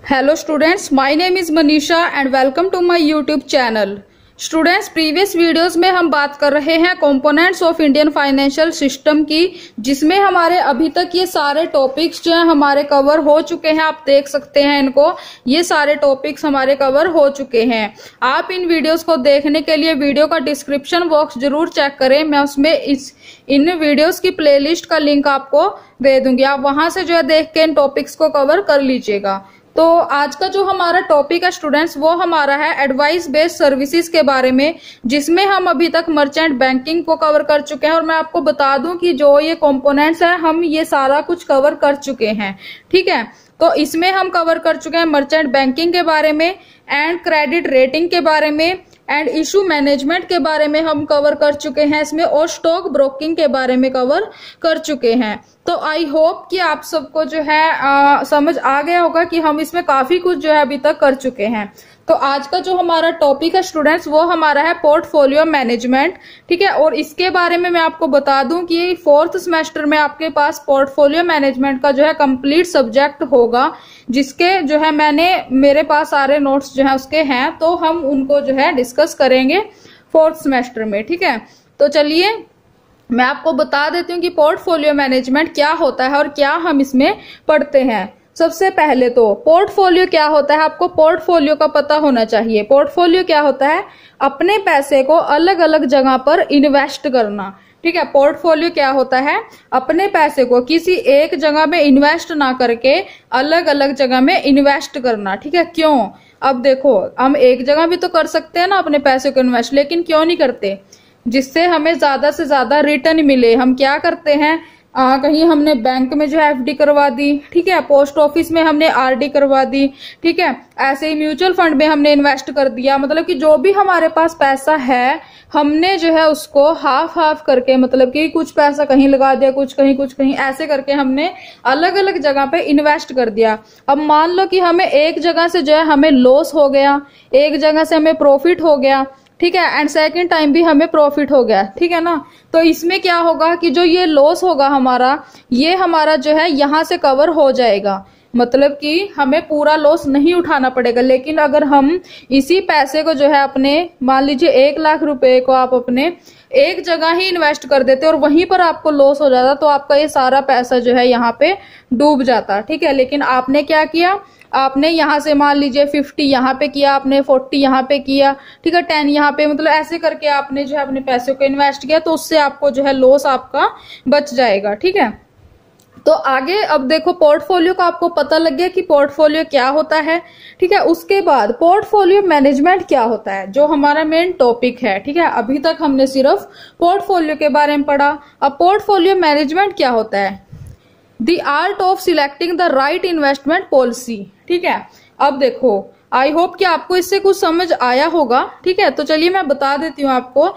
Hello students, my name is Manisha and welcome to my YouTube channel. Students, previous videos में हम बात कर रहे हैं components of Indian financial system की, जिसमें हमारे अभी तक ये सारे टॉपिक्स जो हैं हमारे कवर हो चुके हैं। आप देख सकते हैं इनको, ये सारे टॉपिक्स हमारे कवर हो चुके हैं। आप इन वीडियोस को देखने के लिए वीडियो का डिस्क्रिप्शन बॉक्स जरूर चेक करें। मैं उसमें इन वीडियोस की प्लेलिस्ट का लिंक आपको दे दूंगी, आप वहां से जो है देख के इन टॉपिक्स को कवर कर लीजिएगा। तो आज का जो हमारा टॉपिक है स्टूडेंट्स, वो हमारा है एडवाइस बेस्ड सर्विसेज के बारे में, जिसमें हम अभी तक मर्चेंट बैंकिंग को कवर कर चुके हैं। और मैं आपको बता दूं कि जो ये कंपोनेंट्स है हम ये सारा कुछ कवर कर चुके हैं, ठीक है। तो इसमें हम कवर कर चुके हैं मर्चेंट बैंकिंग के बारे में, एंड क्रेडिट रेटिंग के बारे में, एंड इशू मैनेजमेंट के बारे में हम कवर कर चुके हैं इसमें, और स्टॉक ब्रोकिंग के बारे में कवर कर चुके हैं। तो आई होप कि आप सबको जो है समझ आ गया होगा कि हम इसमें काफी कुछ जो है अभी तक कर चुके हैं। तो आज का जो हमारा टॉपिक है स्टूडेंट्स, वो हमारा है पोर्टफोलियो मैनेजमेंट, ठीक है। और इसके बारे में मैं आपको बता दूं कि 4th सेमेस्टर में आपके पास पोर्टफोलियो मैनेजमेंट का जो है कंप्लीट सब्जेक्ट होगा, जिसके जो है मेरे पास सारे नोट्स जो है उसके हैं, तो हम उनको जो है डिस्कस करेंगे 4th सेमेस्टर में, ठीक है। तो चलिए मैं आपको बता देती हूँ कि पोर्टफोलियो मैनेजमेंट क्या होता है और क्या हम इसमें पढ़ते हैं। सबसे पहले तो पोर्टफोलियो क्या होता है, आपको पोर्टफोलियो का पता होना चाहिए। पोर्टफोलियो क्या होता है, अपने पैसे को अलग अलग जगह पर इन्वेस्ट करना, ठीक है। पोर्टफोलियो क्या होता है, अपने पैसे को किसी एक जगह में इन्वेस्ट ना करके अलग अलग जगह में इन्वेस्ट करना, ठीक है। क्यों, अब देखो हम एक जगह भी तो कर सकते हैं ना अपने पैसे को इन्वेस्ट, लेकिन क्यों नहीं करते, जिससे हमें ज्यादा से ज्यादा रिटर्न मिले। हम क्या करते हैं, कहीं हमने बैंक में जो है एफडी करवा दी, ठीक है, पोस्ट ऑफिस में हमने आरडी करवा दी, ठीक है, ऐसे ही म्यूचुअल फंड में हमने इन्वेस्ट कर दिया। मतलब कि जो भी हमारे पास पैसा है हमने जो है उसको हाफ हाफ करके, मतलब कि कुछ पैसा कहीं लगा दिया, कुछ कहीं, ऐसे करके हमने अलग अलग जगह पे इन्वेस्ट कर दिया। अब मान लो कि हमें एक जगह से जो है हमें लॉस हो गया, एक जगह से हमें प्रॉफिट हो गया, ठीक है, एंड सेकंड टाइम भी हमें प्रॉफिट हो गया, ठीक है ना। तो इसमें क्या होगा कि जो ये लॉस होगा हमारा, ये हमारा जो है यहाँ से कवर हो जाएगा, मतलब कि हमें पूरा लॉस नहीं उठाना पड़ेगा। लेकिन अगर हम इसी पैसे को जो है अपने, मान लीजिए 1 लाख रुपए को आप अपने एक जगह ही इन्वेस्ट कर देते और वहीं पर आपको लॉस हो जाता, तो आपका ये सारा पैसा जो है यहाँ पे डूब जाता, ठीक है। लेकिन आपने क्या किया, आपने यहाँ से मान लीजिए 50 यहाँ पे किया, आपने 40 यहाँ पे किया, ठीक है, 10 यहाँ पे, मतलब ऐसे करके आपने जो है अपने पैसे को इन्वेस्ट किया, तो उससे आपको जो है लॉस आपका बच जाएगा, ठीक है। तो आगे अब देखो, पोर्टफोलियो का आपको पता लग गया कि पोर्टफोलियो क्या होता है, ठीक है। उसके बाद पोर्टफोलियो मैनेजमेंट क्या होता है, जो हमारा मेन टॉपिक है, ठीक है। अभी तक हमने सिर्फ पोर्टफोलियो के बारे में पढ़ा। अब पोर्टफोलियो मैनेजमेंट क्या होता है, the art of selecting the right investment policy, ठीक है। अब देखो, आई होप कि आपको इससे कुछ समझ आया होगा, ठीक है। तो चलिए मैं बता देती हूँ आपको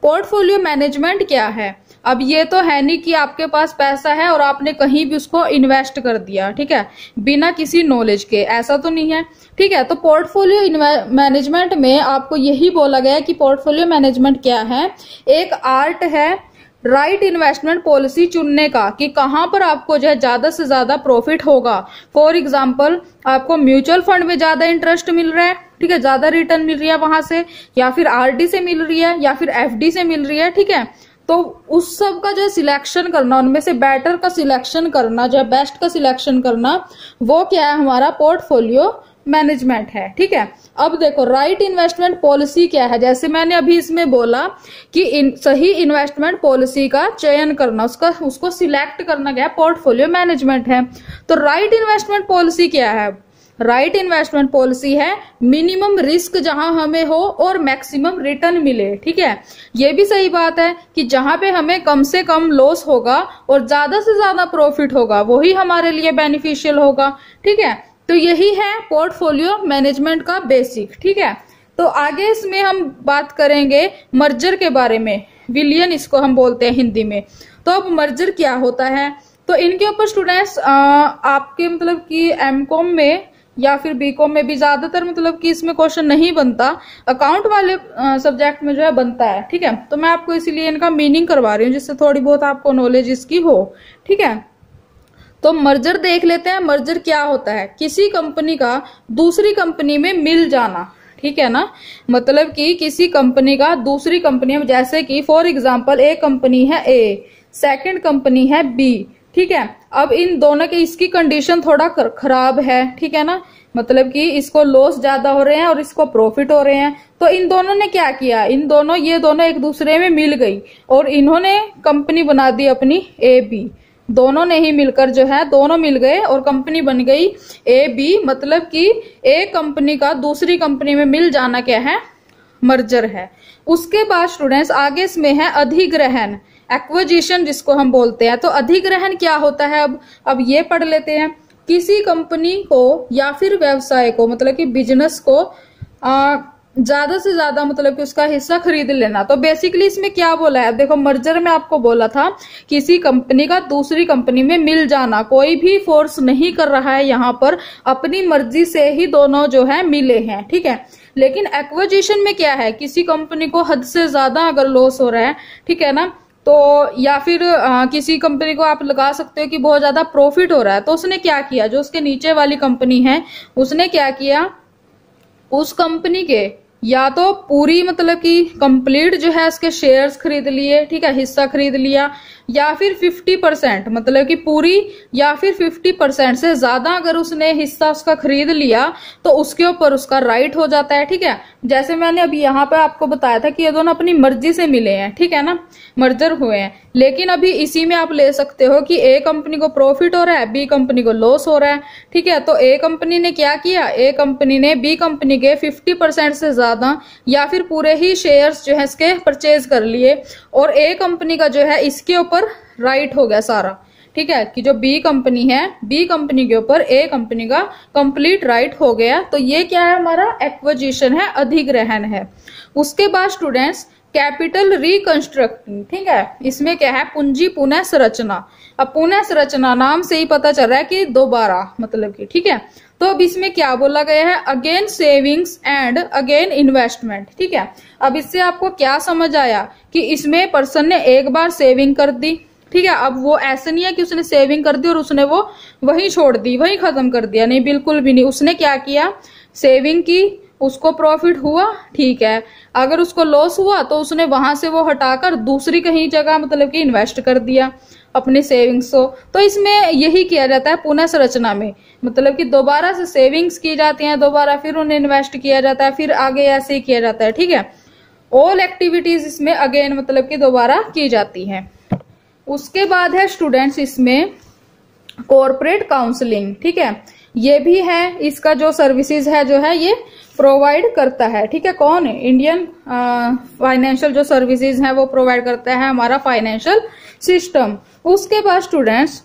पोर्टफोलियो मैनेजमेंट क्या है। अब ये तो है नहीं कि आपके पास पैसा है और आपने कहीं भी उसको इन्वेस्ट कर दिया, ठीक है, बिना किसी नॉलेज के, ऐसा तो नहीं है, ठीक है। तो पोर्टफोलियो मैनेजमेंट में आपको यही बोला गया है कि पोर्टफोलियो मैनेजमेंट क्या है, एक आर्ट है राइट इन्वेस्टमेंट पॉलिसी चुनने का, कि कहां पर आपको जो है ज्यादा से ज्यादा प्रॉफिट होगा। फॉर एग्जांपल, आपको म्यूचुअल फंड में ज्यादा इंटरेस्ट मिल रहा है, ठीक है, ज्यादा रिटर्न मिल रही है वहां से, या फिर आरडी से मिल रही है, या फिर एफडी से मिल रही है, ठीक है। तो उस सब का जो सिलेक्शन करना, उनमें से बेटर का सिलेक्शन करना, जो है बेस्ट का सिलेक्शन करना, वो क्या है, हमारा पोर्टफोलियो मैनेजमेंट है, ठीक है। अब देखो, राइट इन्वेस्टमेंट पॉलिसी क्या है, जैसे मैंने अभी इसमें बोला कि सही इन्वेस्टमेंट पॉलिसी का चयन करना, उसको सिलेक्ट करना क्या है, पोर्टफोलियो मैनेजमेंट है। तो राइट इन्वेस्टमेंट पॉलिसी क्या है, राइट इन्वेस्टमेंट पॉलिसी है मिनिमम रिस्क जहां हमें हो और मैक्सिमम रिटर्न मिले, ठीक है। ये भी सही बात है कि जहां पे हमें कम से कम लॉस होगा और ज्यादा से ज्यादा प्रॉफिट होगा, वही हमारे लिए बेनिफिशियल होगा, ठीक है। तो यही है पोर्टफोलियो मैनेजमेंट का बेसिक, ठीक है। तो आगे इसमें हम बात करेंगे मर्जर के बारे में, विलियन इसको हम बोलते हैं हिंदी में। तो अब मर्जर क्या होता है, तो इनके ऊपर स्टूडेंट्स आपके मतलब कि एमकॉम में या फिर बीकॉम में भी ज्यादातर मतलब कि इसमें क्वेश्चन नहीं बनता, अकाउंट वाले सब्जेक्ट में जो है बनता है, ठीक है। तो मैं आपको इसीलिए इनका मीनिंग करवा रही हूँ, जिससे थोड़ी बहुत आपको नॉलेज इसकी हो, ठीक है। तो मर्जर देख लेते हैं। मर्जर क्या होता है? किसी कंपनी का दूसरी कंपनी में मिल जाना, ठीक है ना। मतलब कि किसी कंपनी का दूसरी कंपनी में, जैसे कि फॉर एग्जांपल एक कंपनी है ए, सेकंड कंपनी है बी, ठीक है। अब इन दोनों की इसकी कंडीशन थोड़ा खराब है, ठीक है ना। मतलब कि इसको लॉस ज्यादा हो रहे हैं और इसको प्रॉफिट हो रहे हैं। तो इन दोनों ने क्या किया, ये दोनों एक दूसरे में मिल गई और इन्होंने कंपनी बना दी अपनी ए बी। दोनों ने ही मिलकर जो है, दोनों मिल गए और कंपनी बन गई ए बी। मतलब कि एक कंपनी का दूसरी कंपनी में मिल जाना क्या है? मर्जर है। उसके बाद स्टूडेंट्स आगे इसमें है अधिग्रहण, एक्विजिशन जिसको हम बोलते हैं। तो अधिग्रहण क्या होता है? अब ये पढ़ लेते हैं। किसी कंपनी को या फिर व्यवसाय को, मतलब कि बिजनेस को ज्यादा से ज्यादा मतलब कि उसका हिस्सा खरीद लेना। तो बेसिकली इसमें क्या बोला है? देखो मर्जर में आपको बोला था किसी कंपनी का दूसरी कंपनी में मिल जाना, कोई भी फोर्स नहीं कर रहा है यहाँ पर, अपनी मर्जी से ही दोनों जो है मिले हैं, ठीक है। लेकिन एक्विजिशन में क्या है? किसी कंपनी को हद से ज्यादा अगर लॉस हो रहा है, ठीक है ना, तो या फिर किसी कंपनी को आप लगा सकते हो कि बहुत ज्यादा प्रॉफिट हो रहा है, तो उसने क्या किया, जो उसके नीचे वाली कंपनी है उसने क्या किया, उस कंपनी के या तो पूरी मतलब कि कंप्लीट जो है उसके शेयर्स खरीद लिए, ठीक है, हिस्सा खरीद लिया, या फिर 50% मतलब कि पूरी या फिर 50% से ज्यादा अगर उसने हिस्सा उसका खरीद लिया तो उसके ऊपर उसका राइट हो जाता है, ठीक है। जैसे मैंने अभी यहाँ पे आपको बताया था कि ये दोनों अपनी मर्जी से मिले हैं, ठीक है ना, मर्जर हुए हैं। लेकिन अभी इसी में आप ले सकते हो कि ए कंपनी को प्रॉफिट हो रहा है, बी कंपनी को लॉस हो रहा है, ठीक है। तो ए कंपनी ने क्या किया, ए कंपनी ने बी कंपनी के 50% से ज्यादा या फिर पूरे ही शेयर्स जो है इसके परचेज कर लिए और ए कंपनी का जो है इसके ऊपर राइट हो गया सारा, ठीक है, कि जो बी कंपनी है, बी कंपनी के ऊपर ए कंपनी का कंप्लीट राइट हो गया। तो ये क्या है? हमारा एक्विजिशन है, अधिग्रहण है। उसके बाद स्टूडेंट्स कैपिटल रिकंस्ट्रक्टिंग, ठीक है। इसमें क्या है? पूंजी पुनः संरचना। अब पुनः संरचना नाम से ही पता चल रहा है कि दोबारा मतलब कि, ठीक है। तो अब इसमें क्या बोला गया है? Again savings and again investment, ठीक है। अब इससे आपको क्या समझ आया कि इसमें पर्सन ने एक बार सेविंग कर दी, ठीक है। अब वो ऐसे नहीं है कि उसने सेविंग कर दी और उसने वो वही छोड़ दी, वही खत्म कर दिया, नहीं, बिल्कुल भी नहीं। उसने क्या किया? सेविंग की, उसको प्रॉफिट हुआ, ठीक है। अगर उसको लॉस हुआ तो उसने वहां से वो हटाकर दूसरी कहीं जगह मतलब कि इन्वेस्ट कर दिया अपने सेविंग्स को। तो इसमें यही किया जाता है पुनः संरचना में, मतलब कि दोबारा से सेविंग्स की जाती हैं, दोबारा फिर उन्हें इन्वेस्ट किया जाता है, फिर आगे ऐसे ही किया जाता है, ठीक है। ऑल एक्टिविटीज इसमें अगेन मतलब कि दोबारा की जाती है। उसके बाद है स्टूडेंट्स इसमें कॉर्पोरेट काउंसलिंग, ठीक है। ये भी है, इसका जो सर्विसेज है जो है ये प्रोवाइड करता है, ठीक है। कौन है? इंडियन फाइनेंशियल जो सर्विसेज है वो प्रोवाइड करता है हमारा फाइनेंशियल सिस्टम। उसके बाद स्टूडेंट्स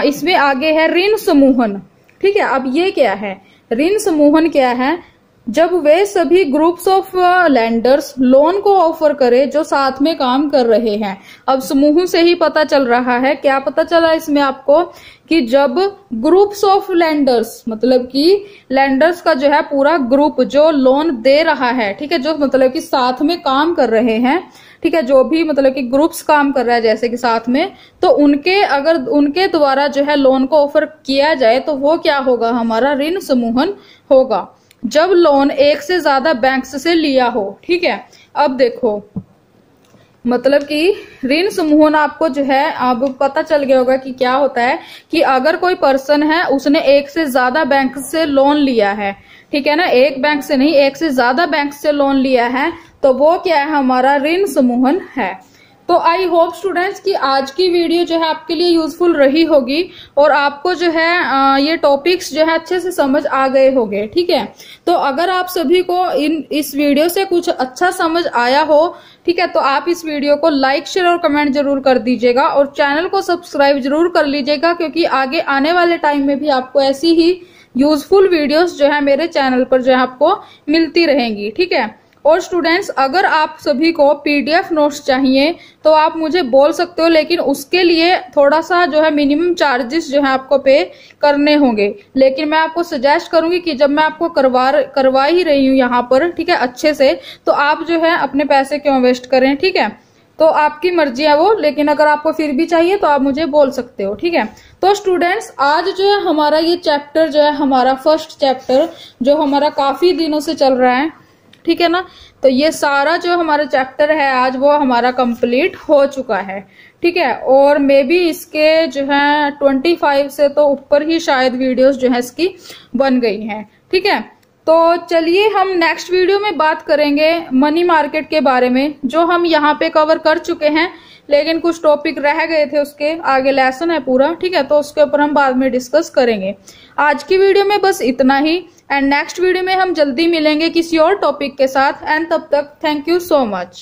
इसमें आगे है ऋण समूहन, ठीक है। अब ये क्या है? ऋण समूहन क्या है? जब वे सभी ग्रुप्स ऑफ लैंडर्स लोन को ऑफर करे जो साथ में काम कर रहे हैं। अब समूह से ही पता चल रहा है, क्या पता चला इसमें आपको, कि जब ग्रुप्स ऑफ लैंडर्स मतलब कि लैंडर्स का जो है पूरा ग्रुप जो लोन दे रहा है, ठीक है, जो मतलब कि साथ में काम कर रहे हैं, ठीक है, जो भी मतलब कि ग्रुप्स काम कर रहा है जैसे कि साथ में, तो उनके अगर उनके द्वारा जो है लोन को ऑफर किया जाए तो वो क्या होगा? हमारा ऋण समूहन होगा। जब लोन एक से ज्यादा बैंक्स से लिया हो, ठीक है। अब देखो मतलब कि ऋण समूहन आपको जो है अब पता चल गया होगा कि क्या होता है, कि अगर कोई पर्सन है उसने एक से ज्यादा बैंक से लोन लिया है, ठीक है ना, एक बैंक से नहीं, एक से ज्यादा बैंक से लोन लिया है, तो वो क्या है? हमारा ऋण समूहन है। तो आई होप स्टूडेंट्स कि आज की वीडियो जो है आपके लिए यूजफुल रही होगी और आपको जो है ये टॉपिक्स जो है अच्छे से समझ आ गए होंगे, ठीक है। तो अगर आप सभी को इस वीडियो से कुछ अच्छा समझ आया हो, ठीक है, तो आप इस वीडियो को लाइक शेयर और कमेंट जरूर कर दीजिएगा और चैनल को सब्सक्राइब जरूर कर लीजिएगा, क्योंकि आगे आने वाले टाइम में भी आपको ऐसी ही यूजफुल वीडियोस जो है मेरे चैनल पर जो है आपको मिलती रहेंगी, ठीक है। और स्टूडेंट्स अगर आप सभी को पीडीएफ नोट्स चाहिए तो आप मुझे बोल सकते हो, लेकिन उसके लिए थोड़ा सा जो है मिनिमम चार्जेस जो है आपको पे करने होंगे। लेकिन मैं आपको सजेस्ट करूंगी कि जब मैं आपको करवा ही रही हूँ यहाँ पर, ठीक है, अच्छे से, तो आप जो है अपने पैसे क्यों वेस्ट करें, ठीक है। तो आपकी मर्जी है वो, लेकिन अगर आपको फिर भी चाहिए तो आप मुझे बोल सकते हो, ठीक है। तो स्टूडेंट्स, आज जो है हमारा ये चैप्टर जो है, हमारा फर्स्ट चैप्टर जो हमारा काफी दिनों से चल रहा है, ठीक है ना, तो ये सारा जो हमारा चैप्टर है आज वो हमारा कंप्लीट हो चुका है, ठीक है। और मे बी इसके जो है 25 से तो ऊपर ही शायद वीडियोस जो है इसकी बन गई हैं, ठीक है। तो चलिए हम नेक्स्ट वीडियो में बात करेंगे मनी मार्केट के बारे में, जो हम यहाँ पे कवर कर चुके हैं, लेकिन कुछ टॉपिक रह गए थे, उसके आगे लेसन है पूरा, ठीक है। तो उसके ऊपर हम बाद में डिस्कस करेंगे। आज की वीडियो में बस इतना ही, एंड नेक्स्ट वीडियो में हम जल्दी मिलेंगे किसी और टॉपिक के साथ, एंड तब तक थैंक यू सो मच।